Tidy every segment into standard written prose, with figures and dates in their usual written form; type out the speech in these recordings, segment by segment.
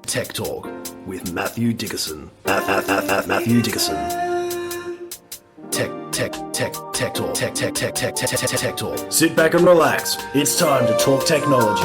Tech Talk with Matthew Dickerson. Matthew Dickerson. Tech Talk. Sit back and relax. It's time to talk technology.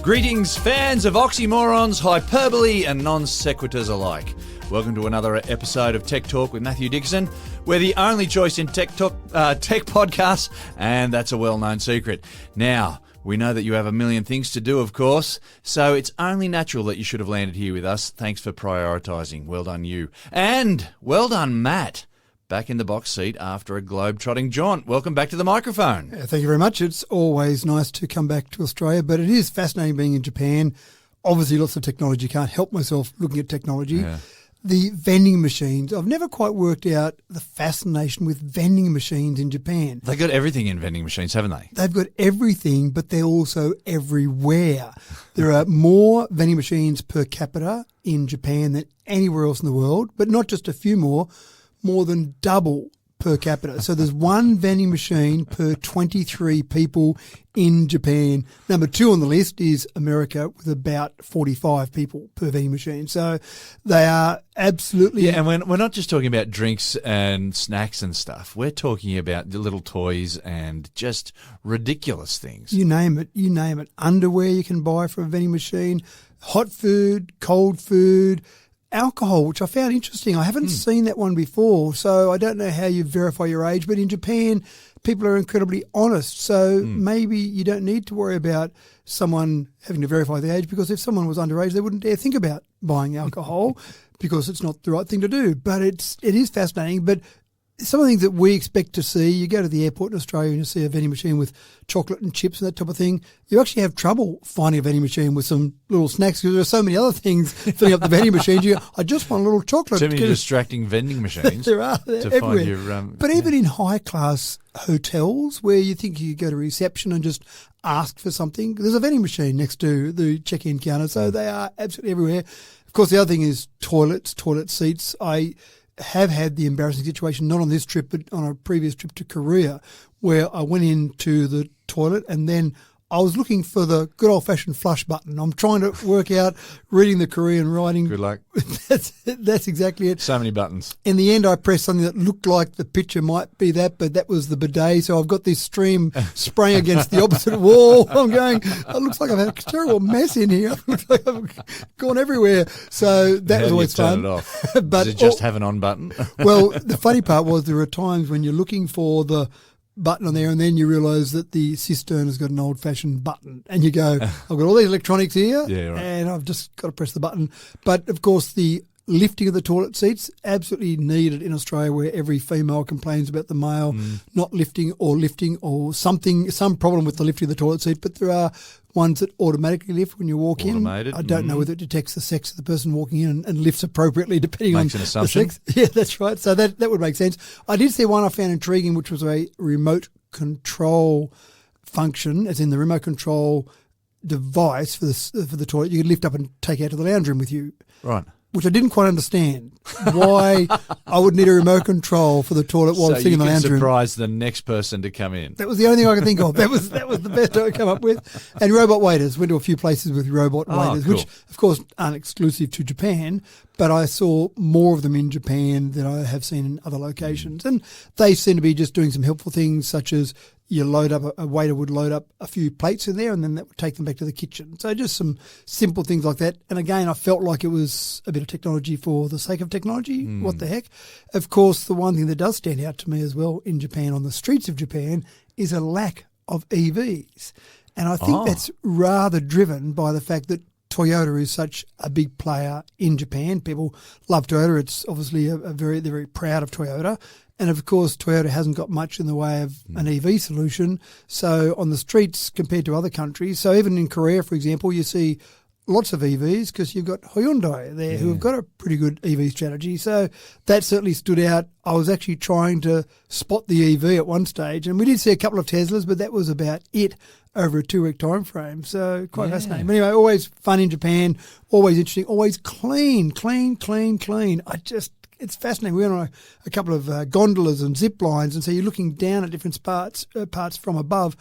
Greetings, fans of oxymorons, hyperbole, and non sequiturs alike. Welcome to another episode of Tech Talk with Matthew Dickerson. We're the only choice in tech podcasts, and that's a well-known secret. Now, we know that you have a million things to do, of course, so it's only natural that you should have landed here with us. Thanks for prioritising. Well done, you. And well done, Matt. Back in the box seat after a globe-trotting jaunt. Welcome back to the microphone. Thank you very much. It's always nice to come back to Australia, but it is fascinating being in Japan. Obviously, lots of technology. Can't help myself looking at technology. Yeah. The vending machines. I've never quite worked out the fascination with vending machines in Japan. They've got everything in vending machines, haven't they? They've got everything, but they're also everywhere. There are more vending machines per capita in Japan than anywhere else in the world, but not just a few more than double per capita. So there's one vending machine per 23 people in Japan. Number 2 on the list is America with about 45 people per vending machine. So they are absolutely... Yeah, and we're not just talking about drinks and snacks and stuff. We're talking about the little toys and just ridiculous things. You name it. Underwear you can buy from a vending machine, hot food, cold food, alcohol, which I found interesting. I haven't seen that one before, so I don't know how you verify your age, but in Japan, people are incredibly honest, so maybe you don't need to worry about someone having to verify the age, because if someone was underage, they wouldn't dare think about buying alcohol because it's not the right thing to do. But it is fascinating. But some of the things that we expect to see, you go to the airport in Australia and you see a vending machine with chocolate and chips and that type of thing. You actually have trouble finding a vending machine with some little snacks because there are so many other things filling up the vending machine. You go, I just want a little chocolate. Too many distracting vending machines. There are. To everywhere. find your, but even in high-class hotels where you think you go to reception and just ask for something, there's a vending machine next to the check-in counter. So they are absolutely everywhere. Of course, the other thing is toilets, toilet seats. I have had the embarrassing situation, not on this trip, but on a previous trip to Korea, where I went into the toilet and then I was looking for the good old-fashioned flush button. I'm trying to work out reading the Korean writing. Good luck. That's exactly it. So many buttons. In the end, I pressed something that looked like the picture might be that, but that was the bidet. So I've got this stream spraying against the opposite wall. I'm going, it looks like I've had a terrible mess in here. It looks like I've gone everywhere. So that was always fun. Turn it off? But does it just have an on button? Well, the funny part was there are times when you're looking for the button on there and then you realise that the cistern has got an old-fashioned button and you go, I've got all these electronics here and I've just got to press the button. But, of course, the lifting of the toilet seats, absolutely needed in Australia, where every female complains about the male not lifting or something, some problem with the lifting of the toilet seat. But there are ones that automatically lift when you walk Automated. in. I don't know whether it detects the sex of the person walking in and lifts appropriately depending Makes on an assumption. the sex. Yeah, that's right. So that would make sense. I did see one I found intriguing, which was a remote control function, as in the remote control device for the toilet you could lift up and take out to the lounge room with you. Right. Which I didn't quite understand why I would need a remote control for the toilet while sitting in the lounge room. So you can surprise the next person to come in. That was the only thing I could think of. That was the best I could come up with. And robot waiters. Went to a few places with robot waiters, cool. which, of course, aren't exclusive to Japan, but I saw more of them in Japan than I have seen in other locations. And they seem to be just doing some helpful things, such as you load up, a waiter would load up a few plates in there and then that would take them back to the kitchen. So just some simple things like that. And again, I felt like it was a bit of technology for the sake of technology. What the heck? Of course, the one thing that does stand out to me as well in Japan, on the streets of Japan, is a lack of EVs. And I think that's rather driven by the fact that Toyota is such a big player in Japan. People love Toyota. It's obviously they're very proud of Toyota. And, of course, Toyota hasn't got much in the way of an EV solution. So on the streets compared to other countries, so even in Korea, for example, you see lots of EVs because you've got Hyundai there who have got a pretty good EV strategy. So that certainly stood out. I was actually trying to spot the EV at one stage, and we did see a couple of Teslas, but that was about it over a 2-week time frame. So quite fascinating. But anyway, always fun in Japan, always interesting, always clean. It's fascinating. We went on a couple of gondolas and zip lines, and so you're looking down at different parts from above,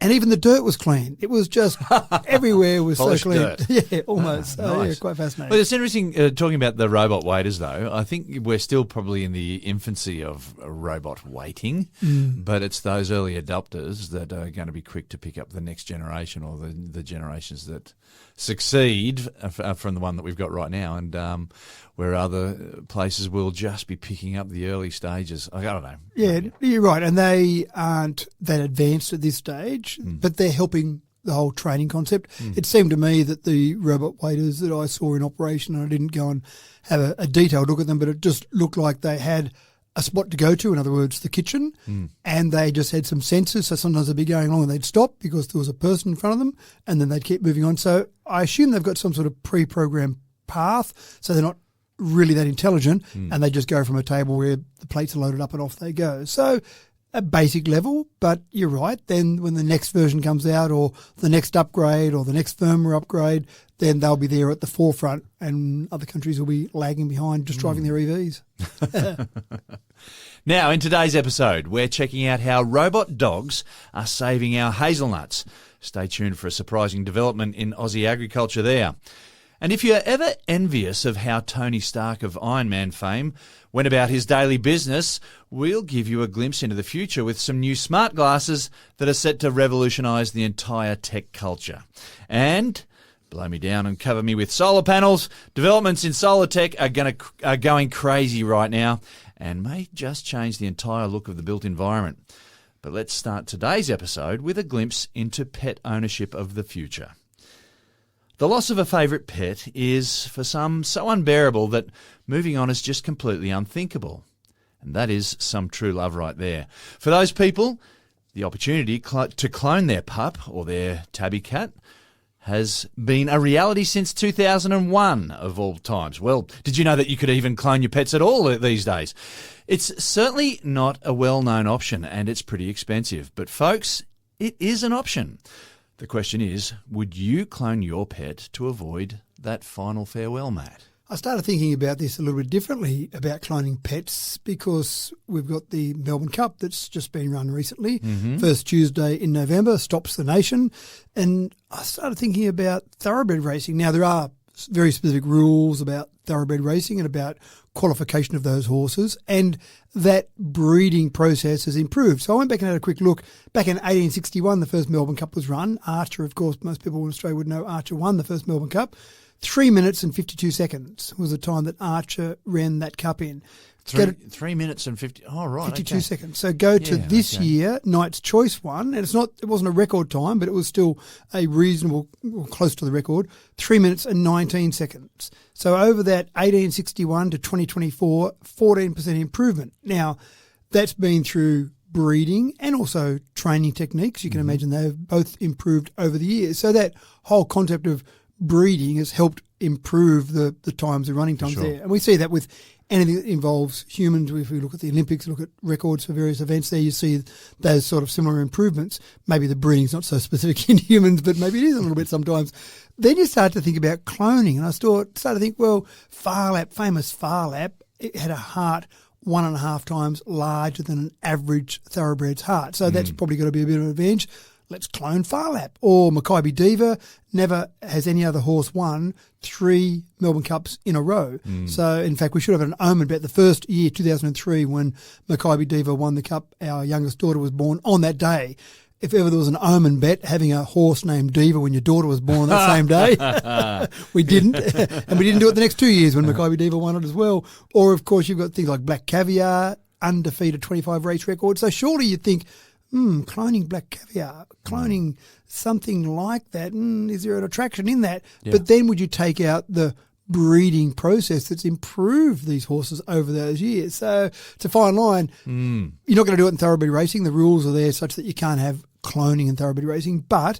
And even the dirt was clean. It was just everywhere was so Polished clean. dirt. Yeah, almost. So, nice. yeah, quite fascinating. Well, it's interesting talking about the robot waders, though. I think we're still probably in the infancy of robot waiting, but it's those early adopters that are going to be quick to pick up the next generation or the generations that succeed from the one that we've got right now, and where other places will just be picking up the early stages. I don't know. Yeah, you're right. And they aren't that advanced at this stage, but they're helping the whole training concept. It seemed to me that the robot waders that I saw in operation, and I didn't go and have a detailed look at them, but it just looked like they had a spot to go to, in other words, the kitchen, and they just had some sensors. So sometimes they'd be going along and they'd stop because there was a person in front of them, and then they'd keep moving on. So I assume they've got some sort of pre-programmed path, so they're not really that intelligent, and they just go from a table where the plates are loaded up and off they go. So a basic level, but you're right. Then when the next version comes out, or the next upgrade, or the next firmware upgrade, then they'll be there at the forefront, and other countries will be lagging behind, just driving their EVs. Now, in today's episode, we're checking out how robot dogs are saving our hazelnuts. Stay tuned for a surprising development in Aussie agriculture there. And if you're ever envious of how Tony Stark of Iron Man fame went about his daily business, we'll give you a glimpse into the future with some new smart glasses that are set to revolutionise the entire tech culture. And blow me down and cover me with solar panels. Developments in solar tech are going crazy right now and may just change the entire look of the built environment. But let's start today's episode with a glimpse into pet ownership of the future. The loss of a favourite pet is, for some, so unbearable that moving on is just completely unthinkable. And that is some true love right there. For those people, the opportunity to clone their pup or their tabby cat has been a reality since 2001 of all times. Well, did you know that you could even clone your pets at all these days? It's certainly not a well-known option, and it's pretty expensive. But folks, it is an option. The question is, would you clone your pet to avoid that final farewell, Matt? I started thinking about this a little bit differently about cloning pets, because we've got the Melbourne Cup that's just been run recently. First Tuesday in November, stops the nation. And I started thinking about thoroughbred racing. Now, there are very specific rules about thoroughbred racing and about qualification of those horses, and that breeding process has improved. So I went back and had a quick look. Back in 1861, the first Melbourne Cup was run. Archer, of course, most people in Australia would know Archer won the first Melbourne Cup. 3 minutes and 52 seconds was the time that Archer ran that cup in. 3 minutes and 52 seconds. So go to this year, Knight's Choice one, and it wasn't a record time, but it was still a reasonable, or close to the record, 3 minutes and 19 seconds. So over that 1861 to 2024, 14% improvement. Now, that's been through breeding and also training techniques. You can imagine they've both improved over the years. So that whole concept of breeding has helped improve the times, the running times there. And we see that with anything that involves humans. If we look at the Olympics, look at records for various events there, you see those sort of similar improvements. Maybe the breeding's not so specific in humans, but maybe it is a little bit sometimes. Then you start to think about cloning, and I started to think, well, famous Phar-Lap, it had a heart 1.5 times larger than an average thoroughbred's heart. So that's probably got to be a bit of an advantage. Let's clone Phar-Lap. Or Makybe Diva, never has any other horse won 3 Melbourne Cups in a row. So, in fact, we should have an omen bet. The first year, 2003, when Makybe Diva won the Cup, our youngest daughter was born on that day. If ever there was an omen bet, having a horse named Diva when your daughter was born that same day, we didn't. And we didn't do it the next 2 years when Makybe Diva won it as well. Or, of course, you've got things like Black Caviar, undefeated 25 race record. So surely you'd think, cloning Black Caviar, cloning something like that, is there an attraction in that? Yeah. But then would you take out the breeding process that's improved these horses over those years? So it's a fine line. You're not going to do it in thoroughbred racing. The rules are there such that you can't have cloning in thoroughbred racing, but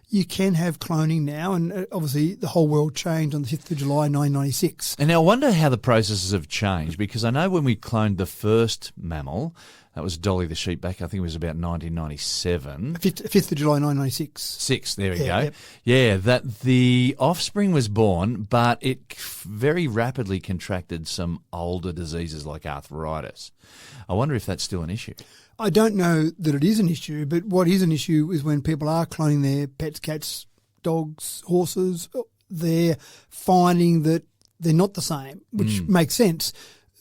you can have cloning now, and obviously the whole world changed on the 5th of July 1996. And now I wonder how the processes have changed, because I know when we cloned the first mammal, That was Dolly the sheep back, I think it was about 1997. 5th of July 1996. 6, there we go. Yep. Yeah, that the offspring was born, but it very rapidly contracted some older diseases like arthritis. I wonder if that's still an issue. I don't know that it is an issue, but what is an issue is when people are cloning their pets, cats, dogs, horses, they're finding that they're not the same, which makes sense.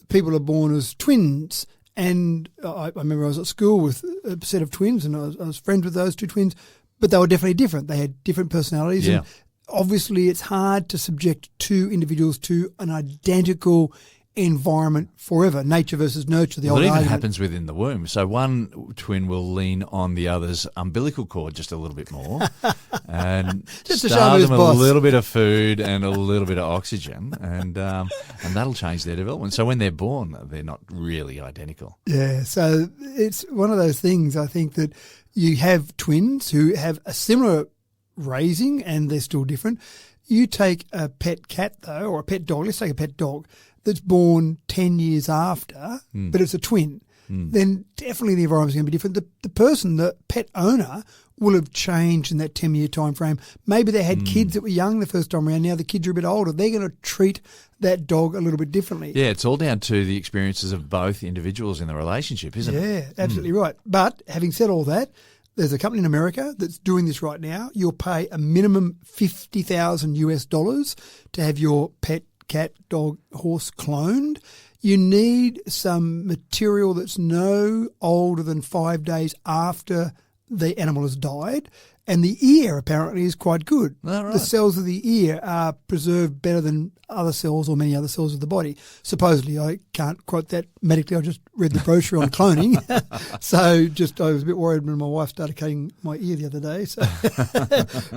People are born as twins. And I remember I was at school with a set of twins, and I was friends with those two twins, but they were definitely different. They had different personalities. Yeah. And obviously, it's hard to subject two individuals to an identical environment forever. Nature versus nurture, the Well, old it even argument. happens within the womb. So one twin will lean on the other's umbilical cord just a little bit more and Just to show starve who's them boss. a little bit of food and a little bit of oxygen, and that'll change their development. So when they're born, they're not really identical. Yeah, so it's one of those things, I think, that you have twins who have a similar raising and they're still different. You take a pet cat, though, or a pet dog, let's take a pet dog, that's born 10 years after, but it's a twin, then definitely the environment's going to be different. The person, the pet owner, will have changed in that 10-year time frame. Maybe they had kids that were young the first time around. Now the kids are a bit older. They're going to treat that dog a little bit differently. Yeah, it's all down to the experiences of both individuals in the relationship, isn't it? Yeah, absolutely right. But having said all that, there's a company in America that's doing this right now. You'll pay a minimum $50,000 to have your pet, cat, dog, horse cloned. You need some material that's no older than 5 days after the animal has died. And the ear apparently is quite good. Oh, right. The cells of the ear are preserved better than other cells or many other cells of the body. Supposedly, I can't quote that medically. I just read the brochure on cloning. So I was a bit worried when my wife started cutting my ear the other day. So.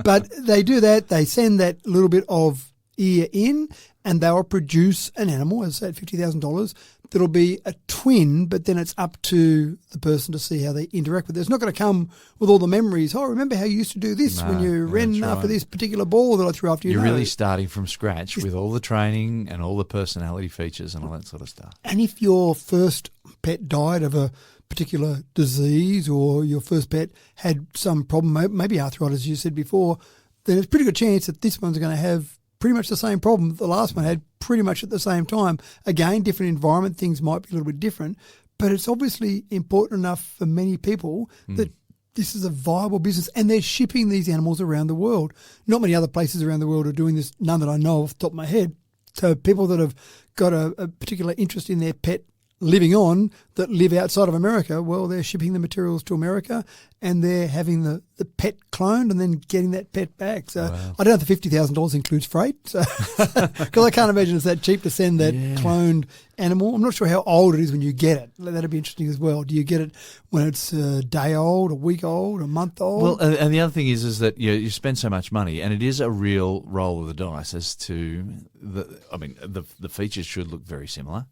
But they do that. They send that little bit of ear in, and they'll produce an animal, as I said, $50,000, that'll be a twin, but then it's up to the person to see how they interact with it. It's not going to come with all the memories. Oh, remember how you used to do this when you ran after this particular ball that I threw after you? You're No. really starting from scratch with all the training and all the personality features and all that sort of stuff. And if your first pet died of a particular disease, or your first pet had some problem, maybe arthritis, as you said before, then it's a pretty good chance that this one's going to have pretty much the same problem the last one had pretty much at the same time. Again, different environment, things might be a little bit different, but it's obviously important enough for many people that this is a viable business, and they're shipping these animals around the world. Not many other places around the world are doing this, none that I know off the top of my head. So people that have got a particular interest in their pet living on that live outside of America, well, they're shipping the materials to America and they're having the pet cloned and then getting that pet back. So I don't know if the $50,000 includes freight, because I can't imagine it's that cheap to send that cloned animal. I'm not sure how old it is when you get it. That'd be interesting as well. Do you get it when it's a day old, a week old, a month old? Well, and the other thing is that you spend so much money, and it is a real roll of the dice as to the features should look very similar,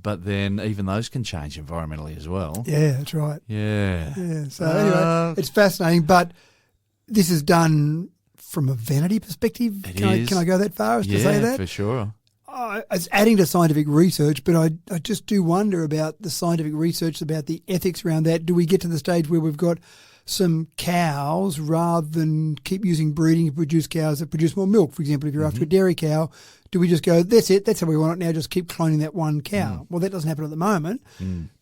but then even those can change environmentally as well. Yeah, that's right. Yeah. Yeah. So anyway, it's fascinating, but this is done from a vanity perspective. Can I go that far as to say that? Yeah, for sure. It's adding to scientific research, but I just do wonder about the scientific research, about the ethics around that. Do we get to the stage where we've got some cows rather than keep using breeding to produce cows that produce more milk? For example, if you're after a dairy cow, do we just go, that's it, that's how we want it now, just keep cloning that one cow? Well, that doesn't happen at the moment.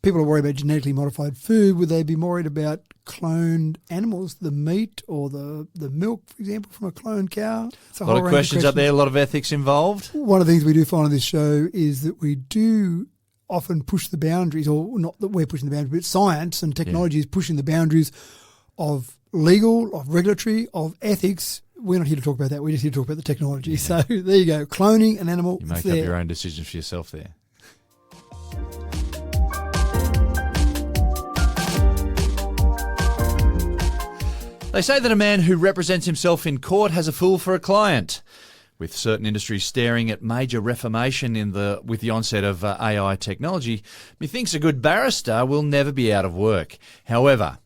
People are worried about genetically modified food. Would they be worried about cloned animals, the meat or the milk, for example, from a cloned cow? It's A lot of questions up there, a lot of ethics involved. One of the things we do find on this show is that we do often push the boundaries, or not that we're pushing the boundaries, but science and technology is pushing the boundaries of legal, of regulatory, of ethics. We're not here to talk about that. We're just here to talk about the technology. So there you go. Cloning an animal. You make up your own decisions for yourself there. They say that a man who represents himself in court has a fool for a client. With certain industries staring at major reformation with the onset of AI technology, methinks a good barrister will never be out of work. However,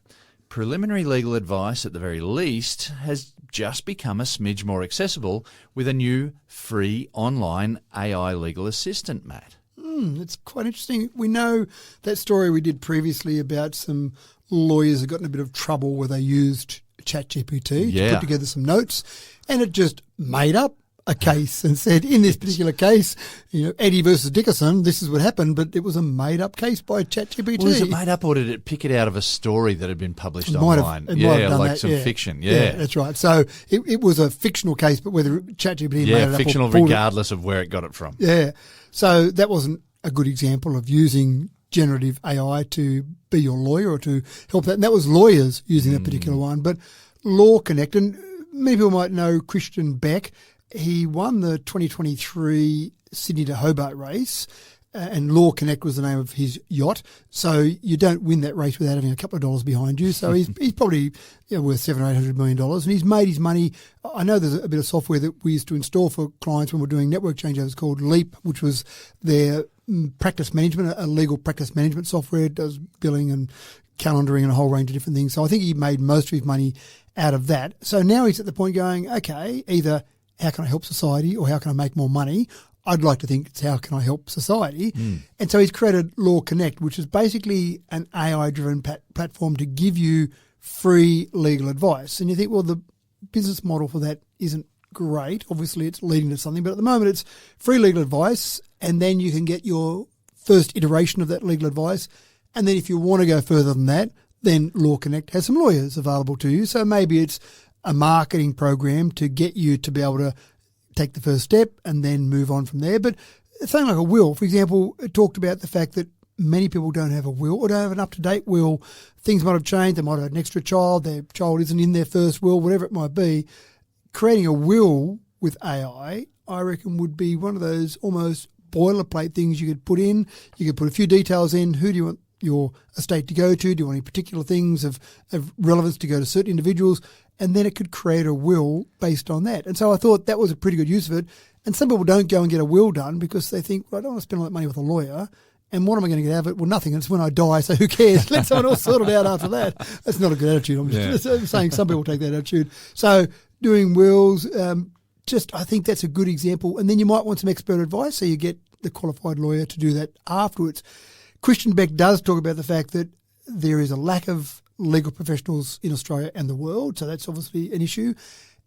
preliminary legal advice, at the very least, has just become a smidge more accessible with a new free online AI legal assistant, Matt. It's quite interesting. We know that story we did previously about some lawyers that got in a bit of trouble where they used ChatGPT to put together some notes, and it just made up a case and said, in this particular case, Eddie versus Dickerson, this is what happened, but it was a made-up case by ChatGPT. Was it made up, or did it pick it out of a story that had been published online? It might have done like that, some fiction. Yeah, that's right. So it was a fictional case, but whether ChatGPT made it up fictional or pulled regardless of where it got it from. Yeah. So that wasn't a good example of using generative AI to be your lawyer or to help that. And that was lawyers using that particular one. But LawConnect, and many people might know Christian Beck. He won the 2023 Sydney to Hobart race, and LawConnect was the name of his yacht. So you don't win that race without having a couple of dollars behind you. So he's probably worth $700 or $800 million, and he's made his money. I know there's a bit of software that we used to install for clients when we're doing network changeovers called Leap, which was their practice management, a legal practice management software. It does billing and calendaring and a whole range of different things. So I think he made most of his money out of that. So now he's at the point going, okay, either how can I help society or how can I make more money? I'd like to think it's how can I help society? And so he's created LawConnect, which is basically an AI-driven platform to give you free legal advice. And you think, well, the business model for that isn't great. Obviously, it's leading to something. But at the moment, it's free legal advice, and then you can get your first iteration of that legal advice. And then if you want to go further than that, then LawConnect has some lawyers available to you. So maybe it's a marketing program to get you to be able to take the first step and then move on from there. But something like a will, for example, it talked about the fact that many people don't have a will or don't have an up-to-date will. Things might have changed. They might have had an extra child. Their child isn't in their first will, whatever it might be. Creating a will with AI, I reckon, would be one of those almost boilerplate things you could put in. You could put a few details in. Who do you want your estate to go to? Do you want any particular things of relevance to go to certain individuals? And then it could create a will based on that. And so I thought that was a pretty good use of it. And some people don't go and get a will done because they think, well, I don't want to spend all that money with a lawyer. And what am I going to get out of it? Well, nothing. It's when I die, so who cares? Let someone else sort it out after that. That's not a good attitude. I'm just saying some people take that attitude. So doing wills, I think that's a good example. And then you might want some expert advice, so you get the qualified lawyer to do that afterwards. Christian Beck does talk about the fact that there is a lack of legal professionals in Australia and the world, so that's obviously an issue.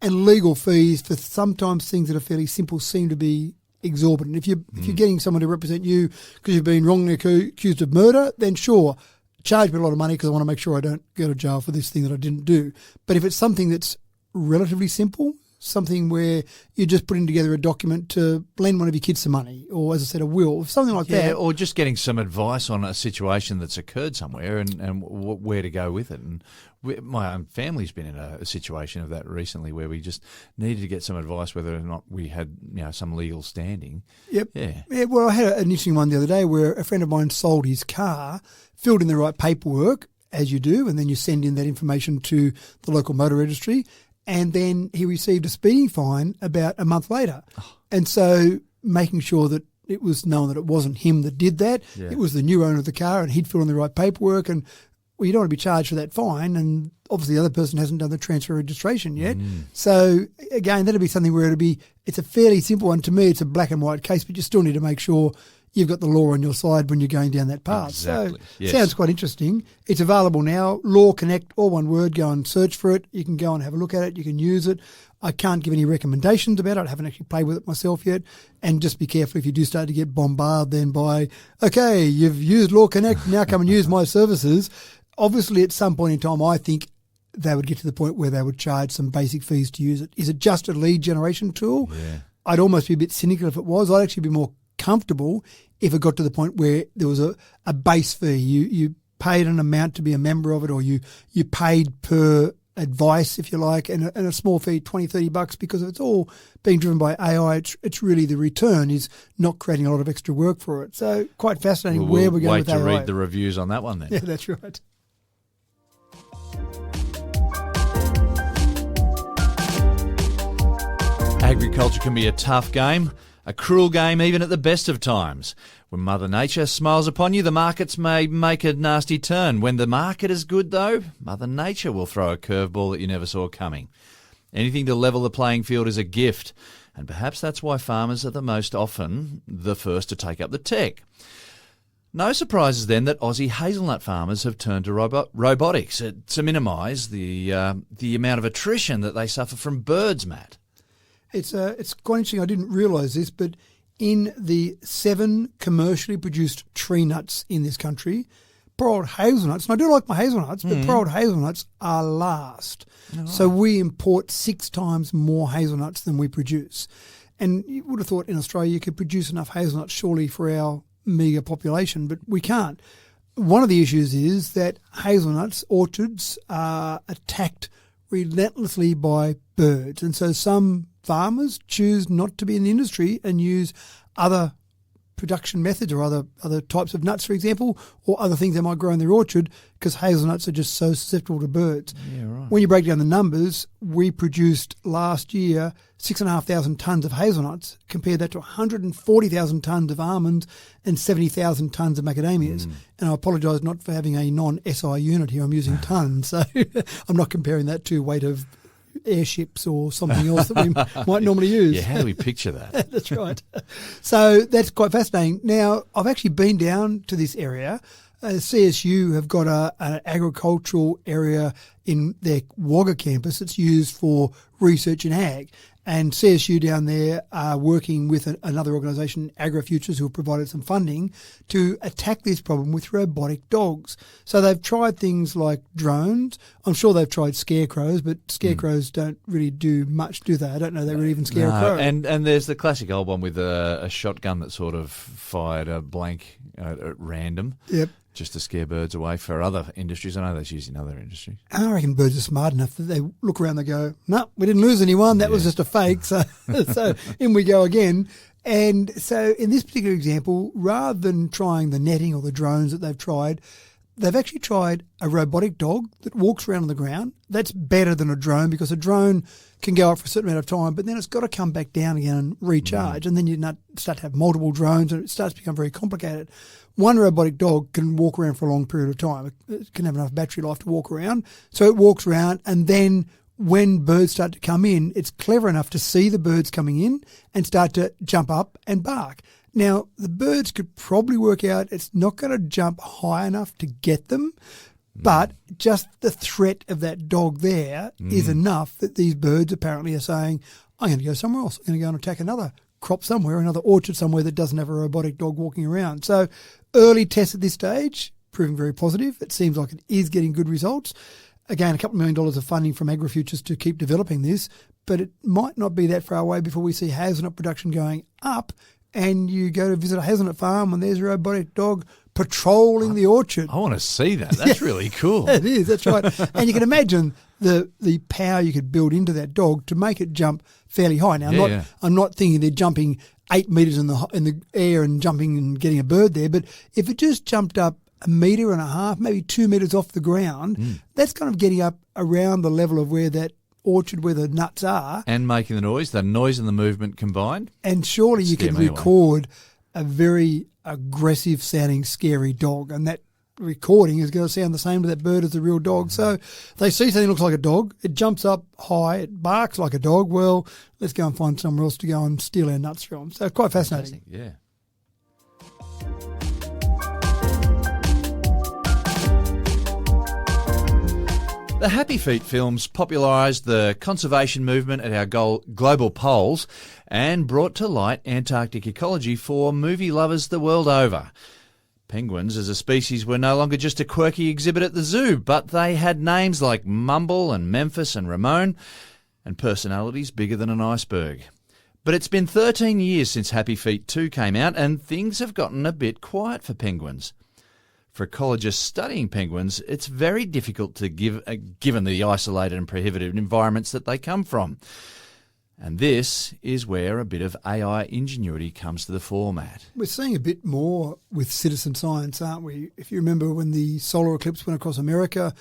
And legal fees for sometimes things that are fairly simple seem to be exorbitant. If you're getting someone to represent you because you've been wrongly accused of murder, then sure, charge me a lot of money because I want to make sure I don't go to jail for this thing that I didn't do. But if it's something that's relatively simple, something where you're just putting together a document to lend one of your kids some money, or as I said, a will, something like that. Or just getting some advice on a situation that's occurred somewhere and where to go with it. And my own family's been in a situation of that recently where we just needed to get some advice whether or not we had some legal standing. Yep. Yeah. Well, I had an interesting one the other day where a friend of mine sold his car, filled in the right paperwork, as you do, and then you send in that information to the local motor registry. And then he received a speeding fine about a month later. And so making sure that it was known that it wasn't him that did that. Yeah. It was the new owner of the car, and he'd filled in the right paperwork. And, well, you don't want to be charged for that fine. And obviously the other person hasn't done the transfer registration yet. So, again, that'd be something where it's a fairly simple one. To me, it's a black and white case, but you still need to make sure you've got the law on your side when you're going down that path. Exactly. So sounds quite interesting. It's available now. LawConnect, all one word. Go and search for it. You can go and have a look at it. You can use it. I can't give any recommendations about it. I haven't actually played with it myself yet. And just be careful if you do start to get bombarded then by, okay, you've used LawConnect, now come and use my services. Obviously, at some point in time, I think they would get to the point where they would charge some basic fees to use it. Is it just a lead generation tool? Yeah. I'd almost be a bit cynical if it was. I'd actually be more comfortable if it got to the point where there was a base fee. You paid an amount to be a member of it, or you paid per advice, if you like, and a small fee, $20-$30, because if it's all being driven by AI, it's really the return is not creating a lot of extra work for it. So quite fascinating where we're going with AI. Wait to read the reviews on that one then. Yeah, that's right. Agriculture can be a tough game, a cruel game even at the best of times. When Mother Nature smiles upon you, the markets may make a nasty turn. When the market is good, though, Mother Nature will throw a curveball that you never saw coming. Anything to level the playing field is a gift. And perhaps that's why farmers are the most often the first to take up the tech. No surprises then that Aussie hazelnut farmers have turned to robotics to minimise the amount of attrition that they suffer from birds, Matt. It's quite interesting. I didn't realise this, but in the 7 commercially produced tree nuts in this country, poor old hazelnuts, and I do like my hazelnuts, but poor old hazelnuts are last. Oh. So we import 6 times more hazelnuts than we produce. And you would have thought in Australia you could produce enough hazelnuts surely for our meagre population, but we can't. One of the issues is that hazelnuts orchards are attacked relentlessly by birds, and so some farmers choose not to be in the industry and use other production methods or other types of nuts, for example, or other things they might grow in their orchard, because hazelnuts are just so susceptible to birds. Yeah, right. When you break down the numbers, we produced last year 6,500 tonnes of hazelnuts, compare that to 140,000 tonnes of almonds and 70,000 tonnes of macadamias. And I apologise not for having a non-SI unit here. I'm using tonnes, so I'm not comparing that to weight of airships or something else that we might normally use. Yeah, how do we picture that? That's right. So that's quite fascinating. Now, I've actually been down to this area. CSU have got an agricultural area in their Wagga campus that's used for research in ag. And CSU down there are working with another organisation, AgriFutures, who have provided some funding to attack this problem with robotic dogs. So they've tried things like drones. I'm sure they've tried scarecrows, but scarecrows don't really do much, do they? I don't know they really even scare a crow. And there's the classic old one with a shotgun that sort of fired a blank at random. Yep. Just to scare birds away for other industries. I know that's used in other industries. I reckon birds are smart enough that they look around and go, no, we didn't lose anyone. That was just a fake. So in we go again. And so in this particular example, rather than trying the netting or the drones that they've actually tried a robotic dog that walks around on the ground. That's better than a drone, because a drone can go up for a certain amount of time, but then it's got to come back down again and recharge. And then you start to have multiple drones and it starts to become very complicated. One robotic dog can walk around for a long period of time. It can have enough battery life to walk around. So it walks around, and then when birds start to come in, it's clever enough to see the birds coming in and start to jump up and bark. Now, the birds could probably work out it's not going to jump high enough to get them, but just the threat of that dog there is enough that these birds apparently are saying, I'm going to go somewhere else. I'm going to go and attack another crop somewhere, another orchard somewhere that doesn't have a robotic dog walking around. So early tests at this stage, proving very positive. It seems like it is getting good results. Again, $2 million of funding from AgriFutures to keep developing this, but it might not be that far away before we see hazelnut production going up, and you go to visit a hazelnut farm and there's a robotic dog patrolling the orchard. I want to see that. That's really cool. It is, that's right. And you can imagine the power you could build into that dog to make it jump fairly high. Now, I'm not thinking they're jumping 8 metres in the air and jumping and getting a bird there, but if it just jumped up 1.5 metres, maybe 2 metres off the ground, that's kind of getting up around the level of where that orchard where the nuts are. And making the noise and the movement combined. And surely you can record a very aggressive sounding, scary dog, and that recording is going to sound the same to that bird as the real dog. So they see something that looks like a dog, it jumps up high, it barks like a dog. Well, let's go and find somewhere else to go and steal our nuts from. So quite fascinating. Yeah. The Happy Feet films popularised the conservation movement at our global poles and brought to light Antarctic ecology for movie lovers the world over. Penguins as a species were no longer just a quirky exhibit at the zoo, but they had names like Mumble and Memphis and Ramon, and personalities bigger than an iceberg. But it's been 13 years since Happy Feet 2 came out, and things have gotten a bit quiet for penguins. For ecologists studying penguins, it's very difficult to given the isolated and prohibited environments that they come from. And this is where a bit of AI ingenuity comes to the fore, Matt. We're seeing a bit more with citizen science, aren't we? If you remember when the solar eclipse went across America,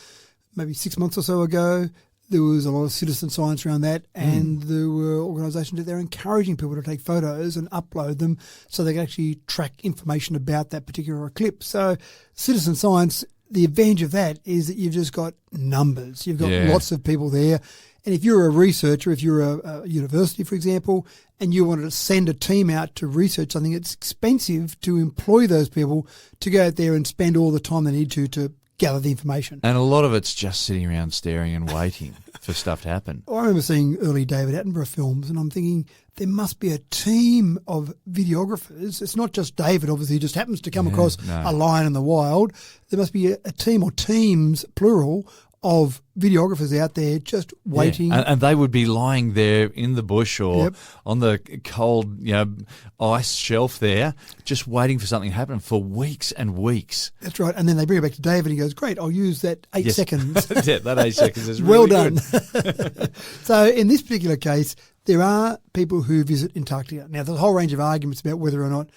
maybe 6 months or so ago, there was a lot of citizen science around that, and there were organisations that they're encouraging people to take photos and upload them so they can actually track information about that particular eclipse. So citizen science, the advantage of that is that you've just got numbers. You've got lots of people there. And if you're a researcher, if you're a university, for example, and you wanted to send a team out to research something, it's expensive to employ those people to go out there and spend all the time they need to gather the information. And a lot of it's just sitting around staring and waiting for stuff to happen. I remember seeing early David Attenborough films, and I'm thinking there must be a team of videographers. It's not just David, obviously, he just happens to come across a lion in the wild. There must be a team or teams, plural, of videographers out there just waiting. Yeah. And they would be lying there in the bush or on the cold, ice shelf there, just waiting for something to happen for weeks and weeks. That's right. And then they bring it back to David and he goes, great, I'll use that 8 seconds. Yeah, that 8 seconds is well really done. So in this particular case, there are people who visit Antarctica. Now, there's a whole range of arguments about whether or not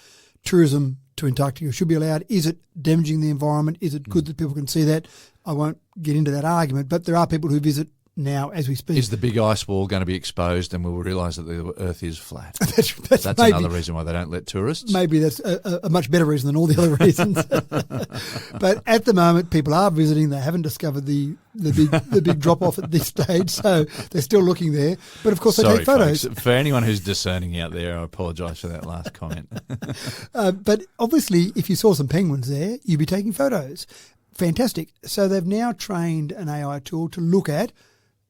tourism to Antarctica should be allowed. Is it damaging the environment? Is it good that people can see that? I won't get into that argument, but there are people who visit now as we speak. Is the big ice wall going to be exposed and we'll realise that the Earth is flat? that's maybe another reason why they don't let tourists. Maybe that's a much better reason than all the other reasons. But at the moment, people are visiting. They haven't discovered the big drop-off at this stage, so they're still looking there. But, of course, they take photos. Folks, for anyone who's discerning out there, I apologise for that last comment. But obviously, if you saw some penguins there, you'd be taking photos. Fantastic. So they've now trained an AI tool to look at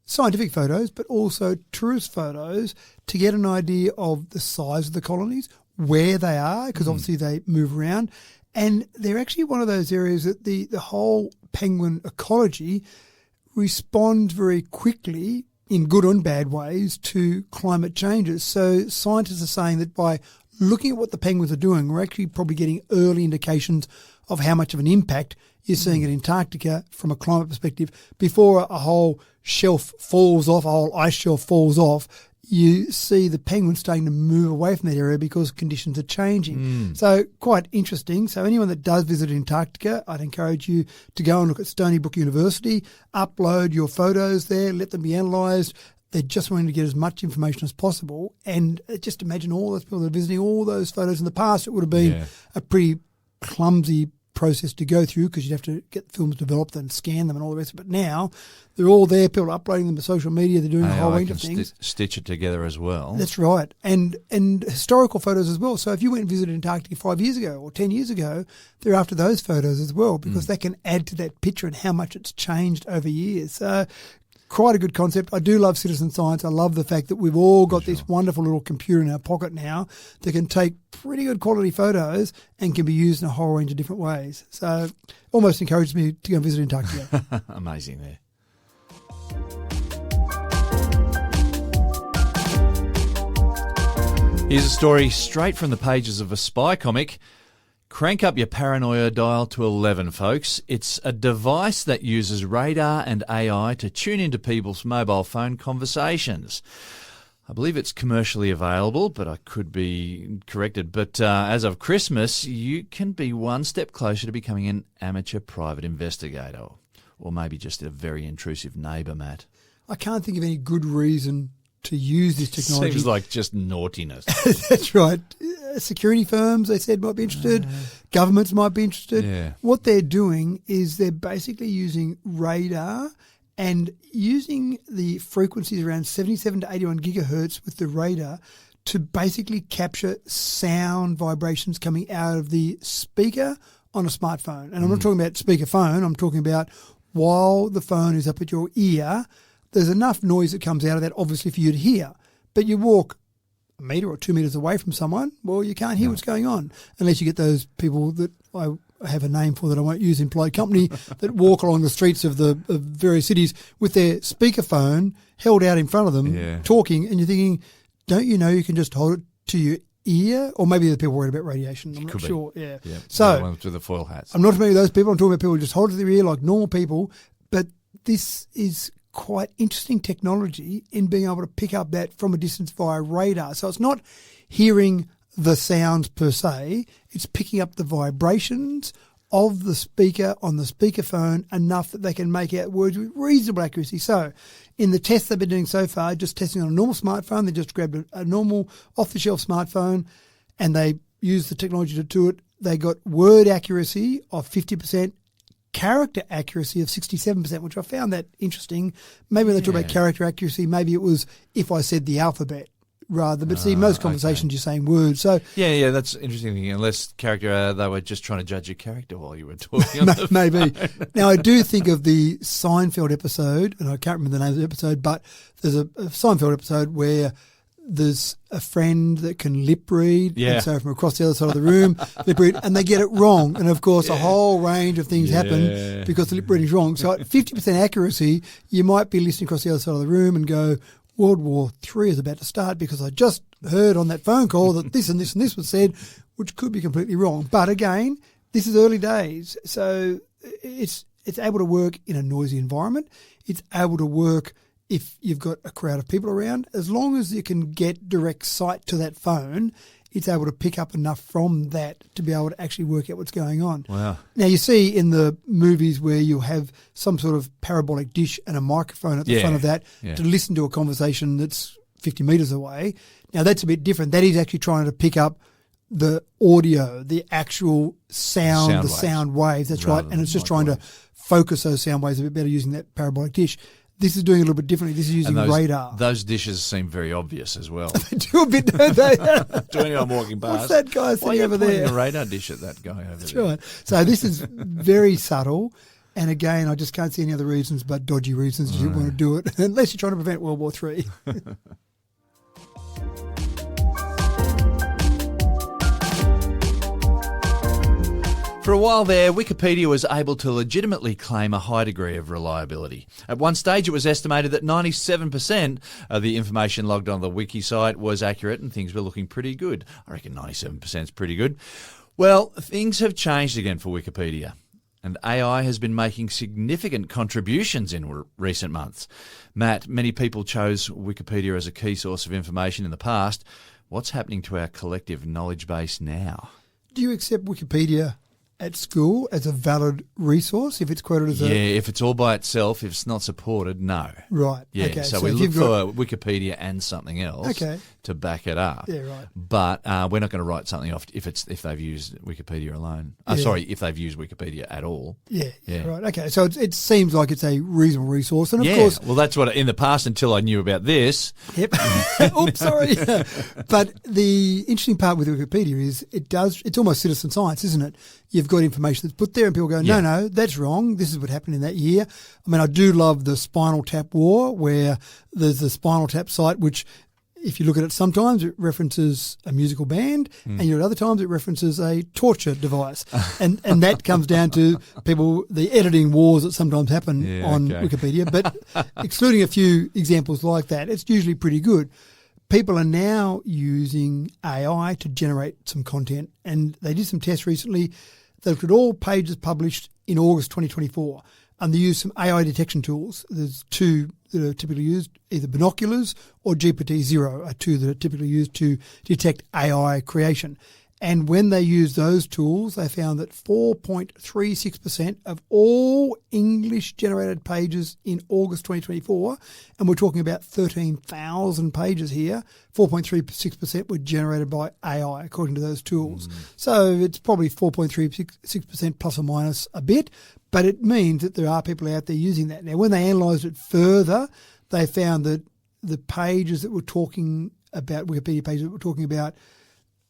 scientific photos, but also tourist photos to get an idea of the size of the colonies, where they are, because obviously they move around. And they're actually one of those areas that the whole penguin ecology responds very quickly in good and bad ways to climate changes. So scientists are saying that by looking at what the penguins are doing, we're actually probably getting early indications of how much of an impact you're seeing at Antarctica from a climate perspective. Before a whole shelf falls off, a whole ice shelf falls off, you see the penguins starting to move away from that area because conditions are changing. So quite interesting. So anyone that does visit Antarctica, I'd encourage you to go and look at Stony Brook University, upload your photos there, let them be analysed. They're just wanting to get as much information as possible. And just imagine all those people that are visiting all those photos. In the past, it would have been a pretty clumsy process to go through because you'd have to get the films developed and scan them and all the rest of it. But now they're all there, people are uploading them to social media, they're doing a whole range of things. Stitch it together as well. That's right. And historical photos as well. So if you went and visited Antarctica 5 years ago or 10 years ago, they're after those photos as well because they can add to that picture and how much it's changed over years. So quite a good concept. I do love citizen science. I love the fact that we've all got this wonderful little computer in our pocket now that can take pretty good quality photos and can be used in a whole range of different ways. So almost encourages me to go and visit Antarctica. Amazing there. Here's a story straight from the pages of a spy comic. Crank up your paranoia dial to 11, folks. It's a device that uses radar and AI to tune into people's mobile phone conversations. I believe it's commercially available, but I could be corrected. But as of Christmas, you can be one step closer to becoming an amateur private investigator, or maybe just a very intrusive neighbour, Matt. I can't think of any good reason to use this technology. Seems like just naughtiness. That's right. Security firms, they said, might be interested. Governments might be interested. Yeah. What they're doing is they're basically using radar and using the frequencies around 77 to 81 gigahertz with the radar to basically capture sound vibrations coming out of the speaker on a smartphone. And I'm not talking about speakerphone. I'm talking about while the phone is up at your ear, there's enough noise that comes out of that, obviously, for you to hear. But you walk a metre or 2 metres away from someone, well, you can't hear what's going on unless you get those people that I have a name for that I won't use in polite company that walk along the streets of various cities with their speakerphone held out in front of them talking, and you're thinking, don't you know you can just hold it to your ear? Or maybe the people worried about radiation. I'm not sure. Yeah. So the ones with the foil hats. I'm not talking about those people. I'm talking about people who just hold it to their ear like normal people. But this is quite interesting technology in being able to pick up that from a distance via radar. So it's not hearing the sounds per se, it's picking up the vibrations of the speaker on the speakerphone enough that they can make out words with reasonable accuracy. So in the tests they've been doing so far, just testing on a normal smartphone, they just grabbed a normal off-the-shelf smartphone and they used the technology to do it. They got word accuracy of 50%, character accuracy of 67%, which I found that interesting. Maybe when they talk about character accuracy, maybe it was if I said the alphabet rather. But see, most conversations you're saying words. So Yeah, that's interesting. Unless character, they were just trying to judge your character while you were talking. maybe. Now, I do think of the Seinfeld episode, and I can't remember the name of the episode, but there's a Seinfeld episode where there's a friend that can lip read, and so from across the other side of the room, lip read, and they get it wrong. And of course, a whole range of things happen because the lip reading's wrong. So at 50% accuracy, you might be listening across the other side of the room and go, World War III is about to start because I just heard on that phone call that this and this and this was said, which could be completely wrong. But again, this is early days, so it's able to work in a noisy environment. It's able to work if you've got a crowd of people around. As long as you can get direct sight to that phone, it's able to pick up enough from that to be able to actually work out what's going on. Wow. Now, you see in the movies where you have some sort of parabolic dish and a microphone at the front of that to listen to a conversation that's 50 metres away. Now, that's a bit different. That is actually trying to pick up the audio, the actual sound, sound waves. That's right. And it's just trying to focus those sound waves a bit better using that parabolic dish. This is doing a little bit differently. This is using radar. Those dishes seem very obvious as well. They do a bit, don't they? To anyone walking past. What's that guy sitting over there? Why are you pointing a radar dish at that guy over there? That's right. So this is very subtle. And again, I just can't see any other reasons but dodgy reasons you want to do it, unless you're trying to prevent World War III. For a while there, Wikipedia was able to legitimately claim a high degree of reliability. At one stage, it was estimated that 97% of the information logged on the Wiki site was accurate and things were looking pretty good. I reckon 97% is pretty good. Well, things have changed again for Wikipedia, and AI has been making significant contributions in recent months. Matt, many people chose Wikipedia as a key source of information in the past. What's happening to our collective knowledge base now? Do you accept Wikipedia at school as a valid resource if it's quoted as if it's all by itself, if it's not supported, no. Right. Yeah, okay. so we look for Wikipedia and something else to back it up. Yeah, right. But we're not going to write something off if they've used Wikipedia alone. Sorry, if they've used Wikipedia at all. Yeah. Right. Okay. So it seems like it's a reasonable resource, and of course, well, that's what in the past until I knew about this. Yep. Oops, sorry. But the interesting part with Wikipedia is it's almost citizen science, isn't it? You've got information that's put there and people go, no, that's wrong. This is what happened in that year. I mean, I do love the Spinal Tap war, where there's the Spinal Tap site, which if you look at it sometimes, it references a musical band, and at other times it references a torture device. and that comes down to the editing wars that sometimes happen on Wikipedia. But excluding a few examples like that, it's usually pretty good. People are now using AI to generate some content, and they did some tests recently. They looked at all pages published in August 2024, and they used some AI detection tools. There's two that are typically used, either binoculars or GPT-0 are two that are typically used to detect AI creation. And when they used those tools, they found that 4.36% of all English-generated pages in August 2024, and we're talking about 13,000 pages here, 4.36% were generated by AI, according to those tools. So it's probably 4.36% plus or minus a bit, but it means that there are people out there using that. Now, when they analysed it further, they found that the pages that were talking about, Wikipedia pages that were talking about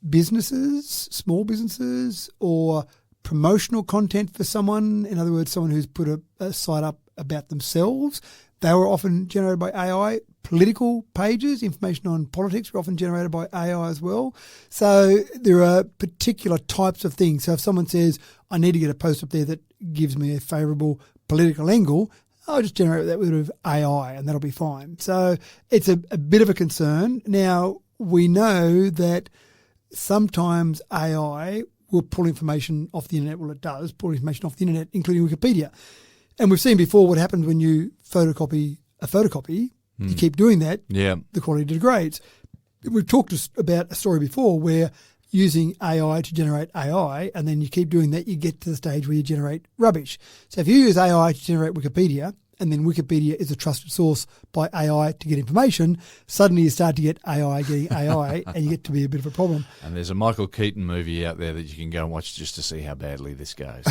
businesses, small businesses, or promotional content for someone, in other words, someone who's put a site up about themselves, they were often generated by AI. Political pages, information on politics, were often generated by AI as well. So there are particular types of things. So if someone says, I need to get a post up there that gives me a favourable political angle, I'll just generate that with AI and that'll be fine. So it's a bit of a concern. Now, we know that sometimes AI will pull information off the internet. Well, it does pull information off the internet, including Wikipedia. And we've seen before what happens when you photocopy a photocopy. You keep doing that, the quality degrades. We've talked about a story before where using AI to generate AI, and then you keep doing that, you get to the stage where you generate rubbish. So if you use AI to generate Wikipedia and then Wikipedia is a trusted source by AI to get information, suddenly you start to get AI getting AI and you get to be a bit of a problem. And there's a Michael Keaton movie out there that you can go and watch just to see how badly this goes.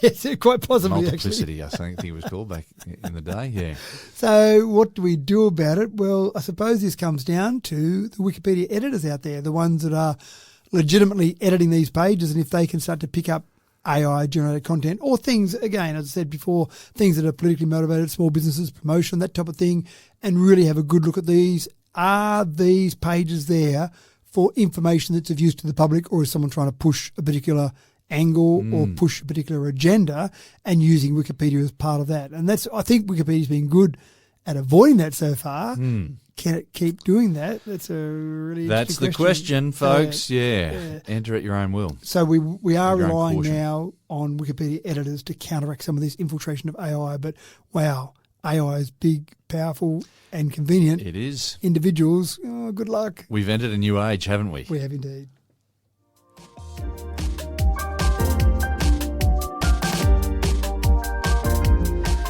Yes, quite possibly. Multiplicity, actually. I think it was called back in the day, yeah. So what do we do about it? Well, I suppose this comes down to the Wikipedia editors out there, the ones that are legitimately editing these pages, and if they can start to pick up AI-generated content or things, again, as I said before, things that are politically motivated, small businesses, promotion, that type of thing, and really have a good look at these. Are these pages there for information that's of use to the public, or is someone trying to push a particular angle or push a particular agenda and using Wikipedia as part of that? And that's, I think Wikipedia's been good at avoiding that so far. Can it keep doing that? That's a really That's the question, folks. Yeah. Enter at your own will. So we are relying now on Wikipedia editors to counteract some of this infiltration of AI. But wow, AI is big, powerful, and convenient. It is. Individuals, good luck. We've entered a new age, haven't we? We have indeed.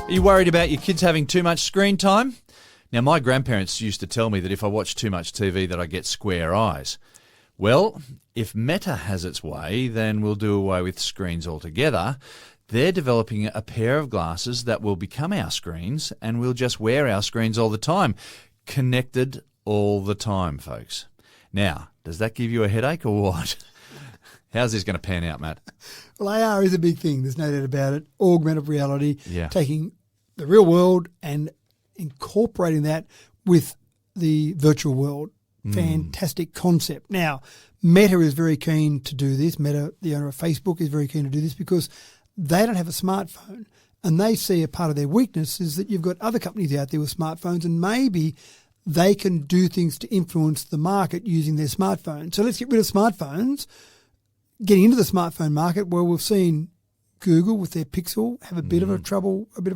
Are you worried about your kids having too much screen time? Now, my grandparents used to tell me that if I watch too much TV that I get square eyes. Well, if Meta has its way, then we'll do away with screens altogether. They're developing a pair of glasses that will become our screens, and we'll just wear our screens all the time. Connected all the time, folks. Now, does that give you a headache or what? How's this going to pan out, Matt? Well, AR is a big thing. There's no doubt about it. Augmented reality, Yeah. taking the real world and incorporating that with the virtual world. Fantastic concept. Now, Meta is very keen to do this. Meta, the owner of Facebook, is very keen to do this because they don't have a smartphone, and they see a part of their weakness is that you've got other companies out there with smartphones, and maybe they can do things to influence the market using their smartphone. So let's get rid of smartphones. Getting into the smartphone market, well, we've seen Google with their Pixel have a bit of a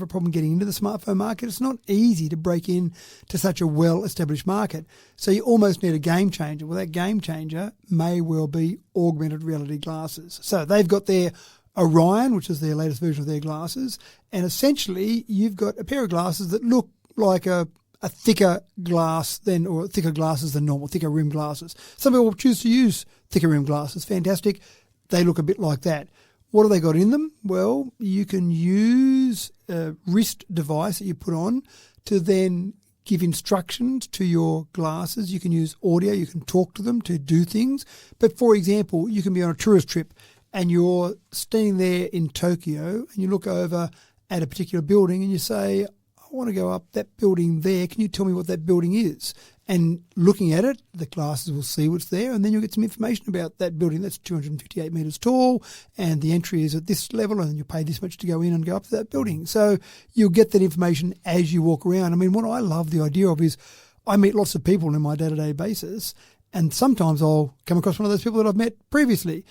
problem getting into the smartphone market. It's not easy to break in to such a well-established market. So you almost need a game changer. Well, that game changer may well be augmented reality glasses. So they've got their Orion, which is their latest version of their glasses, and essentially you've got a pair of glasses that look like a thicker glass or thicker glasses than normal, thicker rim glasses. Some people choose to use thicker rim glasses. Fantastic. They look a bit like that. What have they got in them? Well, you can use a wrist device that you put on to then give instructions to your glasses. You can use audio. You can talk to them to do things. But, for example, you can be on a tourist trip and you're standing there in Tokyo and you look over at a particular building and you say, I want to go up that building there. Can you tell me what that building is? And looking at it, the glasses will see what's there, and then you'll get some information about that building that's 258 metres tall, and the entry is at this level, and you pay this much to go in and go up to that building. So you'll get that information as you walk around. I mean, what I love the idea of is I meet lots of people on my day-to-day basis, and sometimes I'll come across one of those people that I've met previously,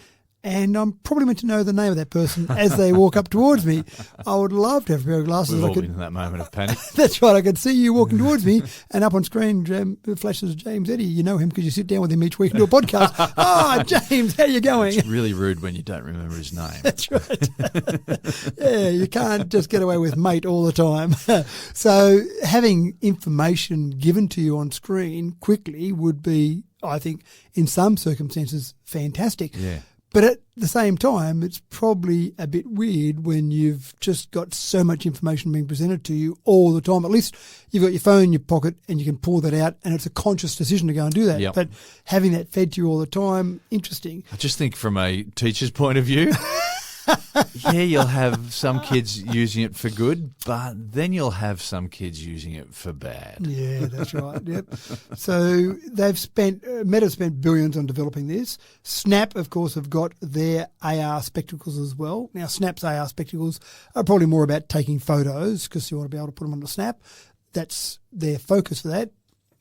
and I'm probably meant to know the name of that person as they walk up towards me. I would love to have a pair of glasses. We've all been in that moment of panic. That's right. I could see you walking towards me, and up on screen flashes James Eddy. You know him because you sit down with him each week and do a podcast. Ah, James, how you going? It's really rude when you don't remember his name. That's right. Yeah, you can't just get away with mate all the time. So having information given to you on screen quickly would be, I think, in some circumstances, fantastic. Yeah. But at the same time, it's probably a bit weird when you've just got so much information being presented to you all the time. At least you've got your phone in your pocket and you can pull that out, and it's a conscious decision to go and do that. Yep. But having that fed to you all the time, interesting. I just think from a teacher's point of view, yeah, you'll have some kids using it for good, but then you'll have some kids using it for bad. Yeah, that's right. Yep. So Meta spent billions on developing this. Snap, of course, have got their AR spectacles as well. Now, Snap's AR spectacles are probably more about taking photos because you want to be able to put them on the Snap. That's their focus for that.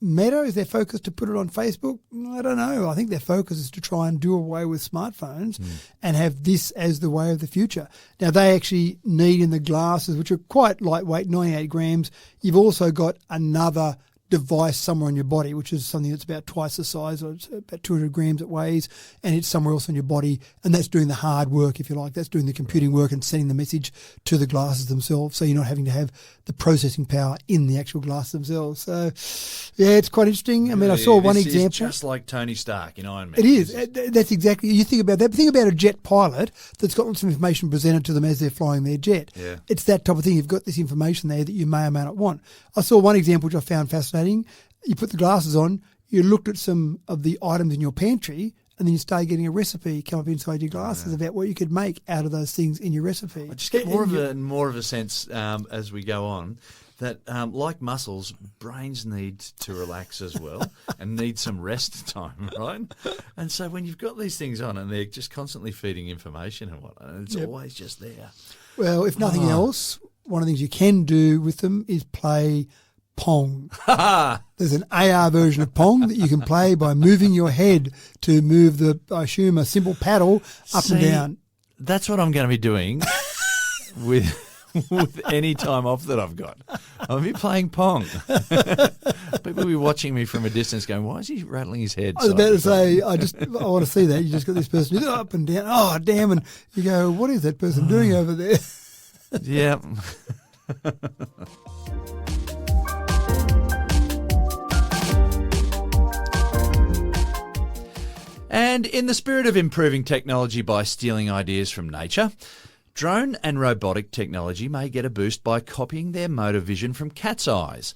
Meta, is their focus to put it on Facebook? I don't know. I think their focus is to try and do away with smartphones and have this as the way of the future. Now, they actually need in the glasses, which are quite lightweight, 98 grams, you've also got another device somewhere on your body, which is something that's about twice the size, or it's about 200 grams it weighs, and it's somewhere else on your body, and that's doing the hard work, if you like. That's doing the computing work and sending the message to the glasses themselves, so you're not having to have the processing power in the actual glasses themselves. So, yeah, it's quite interesting. I mean, I saw one example. It's just like Tony Stark in Iron Man. It is. That's exactly. You think about that. Think about a jet pilot that's got lots of information presented to them as they're flying their jet. Yeah. It's that type of thing. You've got this information there that you may or may not want. I saw one example which I found fascinating. You put the glasses on, you looked at some of the items in your pantry, and then you start getting a recipe come up inside your glasses about what you could make out of those things in your recipe. I just get more of a sense as we go on that, like muscles, brains need to relax as well and need some rest time, right? And so when you've got these things on and they're just constantly feeding information and whatnot, and it's always just there. Well, if nothing else, one of the things you can do with them is play Pong. There's an AR version of Pong that you can play by moving your head to move I assume, a simple paddle up and down. That's what I'm going to be doing with any time off that I've got. I'll be playing Pong. People will be watching me from a distance going, why is he rattling his head? I was about to say, I want to see that. You just got this person who's up and down. Oh, damn. And you go, what is that person doing over there? Yeah. And in the spirit of improving technology by stealing ideas from nature, drone and robotic technology may get a boost by copying their motor vision from cat's eyes.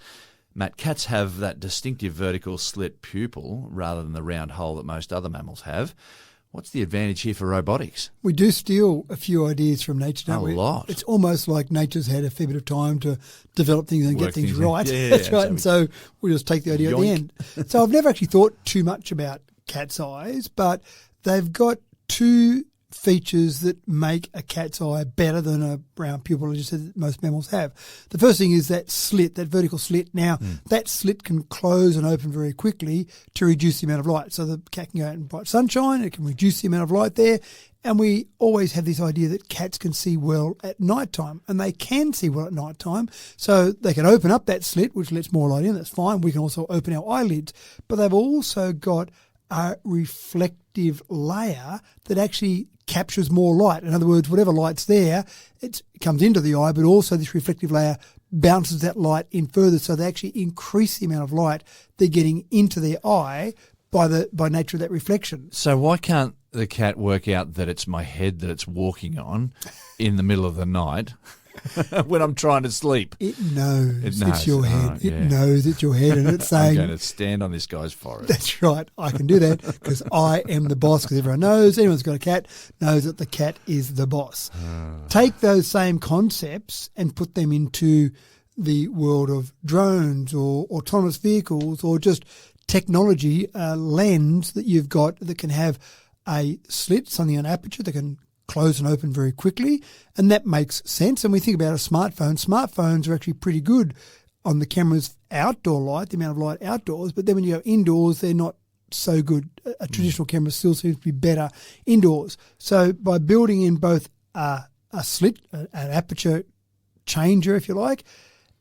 Matt, cats have that distinctive vertical slit pupil rather than the round hole that most other mammals have. What's the advantage here for robotics? We do steal a few ideas from nature, don't we? A lot. It's almost like nature's had a fair bit of time to develop things and get things right. Yeah, that's right. And so we just take the idea at the end. So I've never actually thought too much about cat's eyes, but they've got two features that make a cat's eye better than a round pupil, as you said, that most mammals have. The first thing is that slit, that vertical slit. Now, that slit can close and open very quickly to reduce the amount of light. So the cat can go out in bright sunshine, it can reduce the amount of light there. And we always have this idea that cats can see well at night time, and they can see well at night time. So they can open up that slit, which lets more light in. That's fine. We can also open our eyelids. But they've also got a reflective layer that actually captures more light. In other words, whatever light's there, it comes into the eye, but also this reflective layer bounces that light in further, so they actually increase the amount of light they're getting into their eye by nature of that reflection. So why can't the cat work out that it's my head that it's walking on in the middle of the night when I'm trying to sleep? It knows it's your head. It knows it's your head, and it's saying, I'm going to stand on this guy's forehead. That's right. I can do that because I am the boss, because everyone knows, anyone who's got a cat knows that the cat is the boss. Take those same concepts and put them into the world of drones or autonomous vehicles or just technology, a lens that you've got that can have a slit, something on aperture that can close and open very quickly, and that makes sense. And we think about a smartphone. Smartphones are actually pretty good on the camera's outdoor light, the amount of light outdoors, but then when you go indoors, they're not so good. A traditional camera still seems to be better indoors. So by building in both a slit, an aperture changer, if you like,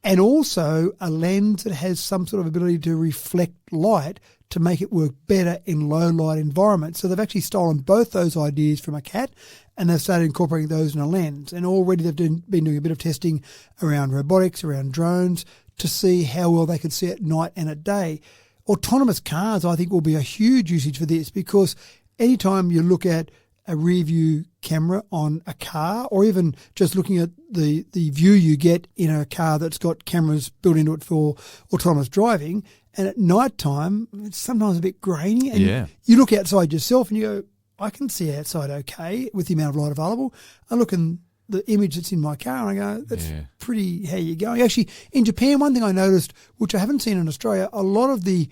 and also a lens that has some sort of ability to reflect light to make it work better in low light environments. So they've actually stolen both those ideas from a cat, and they've started incorporating those in a lens. And already they've been doing a bit of testing around robotics, around drones, to see how well they can see at night and at day. Autonomous cars, I think, will be a huge usage for this, because anytime you look at a rear view camera on a car, or even just looking at the view you get in a car that's got cameras built into it for autonomous driving, and at night time, it's sometimes a bit grainy. And you look outside yourself and you go, I can see outside okay with the amount of light available. I look in the image that's in my car and I go, that's pretty, how you going? Actually, in Japan, one thing I noticed, which I haven't seen in Australia, a lot of the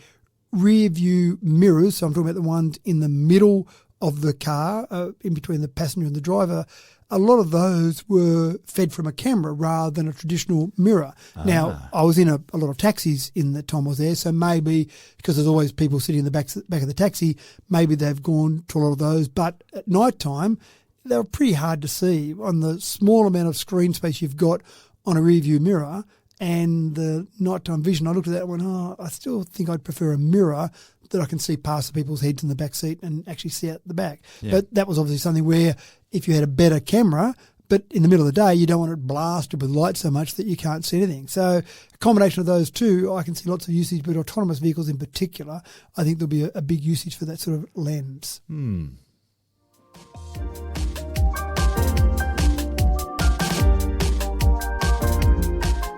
rear view mirrors, so I'm talking about the ones in the middle of the car, in between the passenger and the driver, a lot of those were fed from a camera rather than a traditional mirror. Now, I was in a lot of taxis in the time I was there, so maybe, because there's always people sitting in the back of the taxi, maybe they've gone to a lot of those. But at night time, they were pretty hard to see. On the small amount of screen space you've got on a rear view mirror, and the nighttime vision, I looked at that and went, I still think I'd prefer a mirror that I can see past the people's heads in the back seat and actually see out the back. Yeah. But that was obviously something where if you had a better camera, but in the middle of the day, you don't want it blasted with light so much that you can't see anything. So a combination of those two, I can see lots of usage, but autonomous vehicles in particular, I think there'll be a big usage for that sort of lens.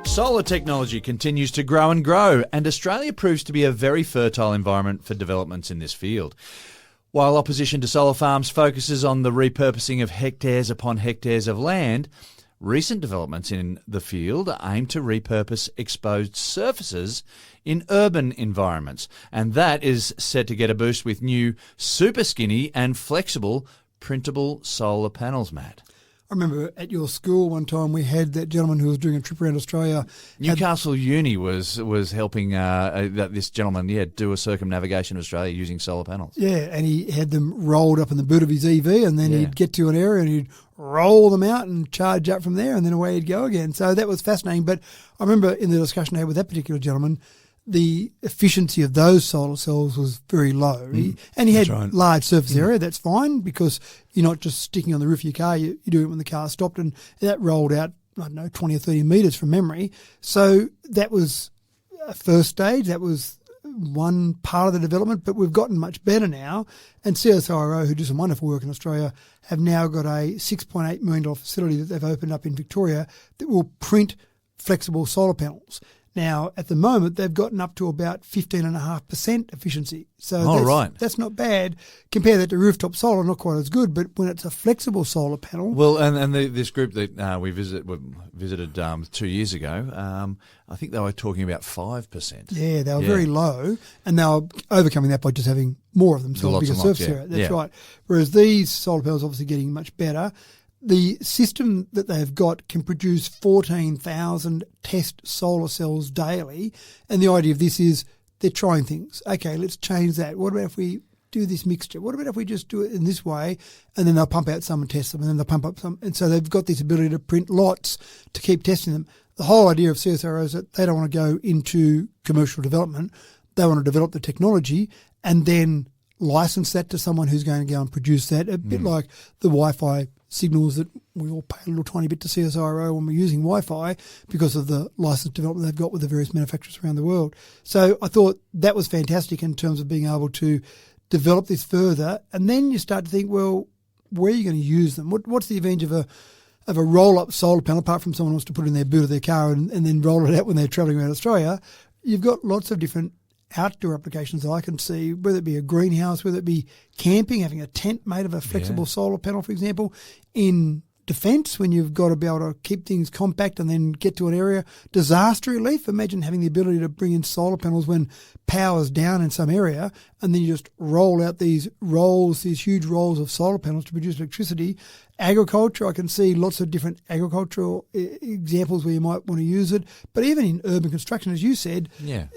Solar technology continues to grow and grow, and Australia proves to be a very fertile environment for developments in this field. While opposition to solar farms focuses on the repurposing of hectares upon hectares of land, recent developments in the field aim to repurpose exposed surfaces in urban environments, and that is set to get a boost with new super skinny and flexible printable solar panels, Matt. I remember at your school one time we had that gentleman who was doing a trip around Australia. Newcastle Uni was helping this gentleman do a circumnavigation of Australia using solar panels. Yeah, and he had them rolled up in the boot of his EV, and then he'd get to an area and he'd roll them out and charge up from there, and then away he'd go again. So that was fascinating. But I remember in the discussion I had with that particular gentleman, the efficiency of those solar cells was very low. And he had large surface area, that's fine, because you're not just sticking on the roof of your car, you do it when the car stopped, and that rolled out, 20 or 30 metres from memory. So that was a first stage, that was one part of the development, but we've gotten much better now. And CSIRO, who do some wonderful work in Australia, have now got a $6.8 million facility that they've opened up in Victoria that will print flexible solar panels. Now, at the moment, they've gotten up to about 15.5% efficiency. So that's not bad. Compare that to rooftop solar, not quite as good, but when it's a flexible solar panel. Well, and this group that we visited 2 years ago, I think they were talking about 5%. Yeah, they were very low, and they were overcoming that by just having more of them, so a bigger surface area. That's right. Whereas these solar panels are obviously getting much better. The system that they've got can produce 14,000 test solar cells daily. And the idea of this is they're trying things. Okay, let's change that. What about if we do this mixture? What about if we just do it in this way? And then they'll pump out some and test them, and then they'll pump up some. And so they've got this ability to print lots to keep testing them. The whole idea of CSIRO is that they don't want to go into commercial development. They want to develop the technology and then license that to someone who's going to go and produce that, a bit like the Wi-Fi signals that we all pay a little tiny bit to CSIRO when we're using Wi-Fi because of the license development they've got with the various manufacturers around the world. So I thought that was fantastic in terms of being able to develop this further. And then you start to think, well, where are you going to use them? What's the advantage of a roll-up solar panel, apart from someone wants to put it in their boot of their car and then roll it out when they're travelling around Australia? You've got lots of different outdoor applications that I can see, whether it be a greenhouse, whether it be camping, having a tent made of a flexible solar panel, for example, in defence when you've got to be able to keep things compact and then get to an area. Disaster relief, imagine having the ability to bring in solar panels when power's down in some area, and then you just roll out these huge rolls of solar panels to produce electricity. Agriculture, I can see lots of different agricultural examples where you might want to use it. But even in urban construction, as you said,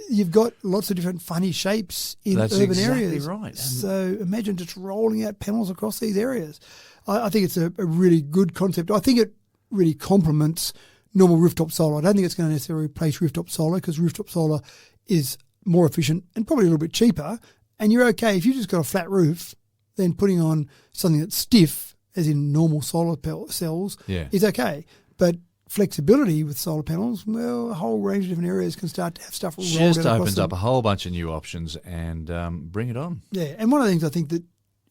you've got lots of different funny shapes in urban areas. Right. So imagine just rolling out panels across these areas. I think it's a really good concept. I think it really complements normal rooftop solar. I don't think it's going to necessarily replace rooftop solar, because rooftop solar is more efficient and probably a little bit cheaper. And you're okay if you've just got a flat roof, then putting on something that's stiff, as in normal solar cells, is okay. But flexibility with solar panels, well, a whole range of different areas can start to have stuff rolled out. Just opens up a whole bunch of new options, and bring it on. Yeah, and one of the things I think that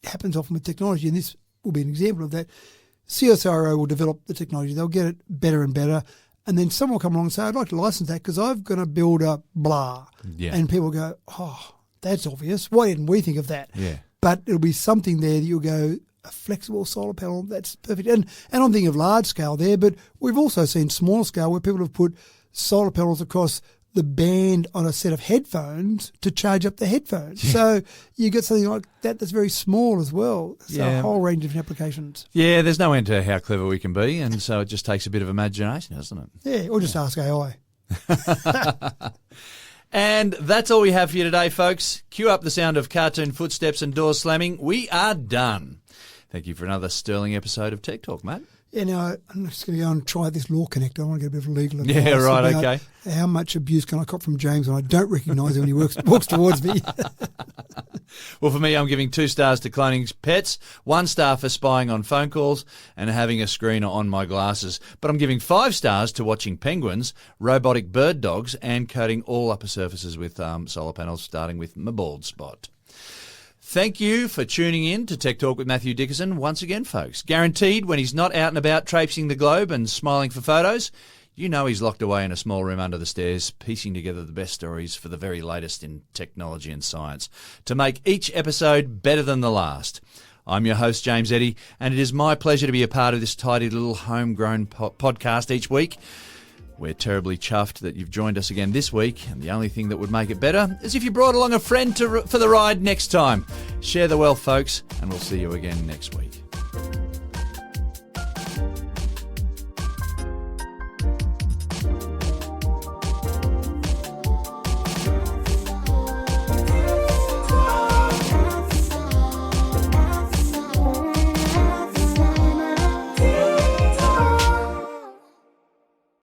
happens often with technology, and this will be an example of that, CSIRO will develop the technology. They'll get it better and better, and then someone will come along and say, I'd like to license that because I'm going to build a blah. Yeah. And people go, oh, that's obvious. Why didn't we think of that? Yeah. But it'll be something there that you'll go, a flexible solar panel, that's perfect. And I'm thinking of large scale there, but we've also seen small scale where people have put solar panels across the band on a set of headphones to charge up the headphones. Yeah. So you get something like that that's very small as well. So a whole range of different applications. Yeah, there's no end to how clever we can be, and so it just takes a bit of imagination, doesn't it? Yeah, or just ask AI. And that's all we have for you today, folks. Cue up the sound of cartoon footsteps and doors slamming. We are done. Thank you for another sterling episode of Tech Talk, Matt. Yeah, now I'm just going to go and try this LawConnect. I want to get a bit of legal advice. Yeah, right, about okay. How much abuse can I cop from James when I don't recognise him when he walks towards me? Well, for me, I'm giving 2 stars to cloning pets, 1 star for spying on phone calls and having a screener on my glasses. But I'm giving 5 stars to watching penguins, robotic bird dogs, and coating all upper surfaces with solar panels, starting with my bald spot. Thank you for tuning in to Tech Talk with Matthew Dickerson once again, folks. Guaranteed when he's not out and about traipsing the globe and smiling for photos, you know he's locked away in a small room under the stairs, piecing together the best stories for the very latest in technology and science to make each episode better than the last. I'm your host, James Eddy, and it is my pleasure to be a part of this tidy little homegrown podcast each week. We're terribly chuffed that you've joined us again this week, and the only thing that would make it better is if you brought along a friend for the ride next time. Share the wealth, folks, and we'll see you again next week.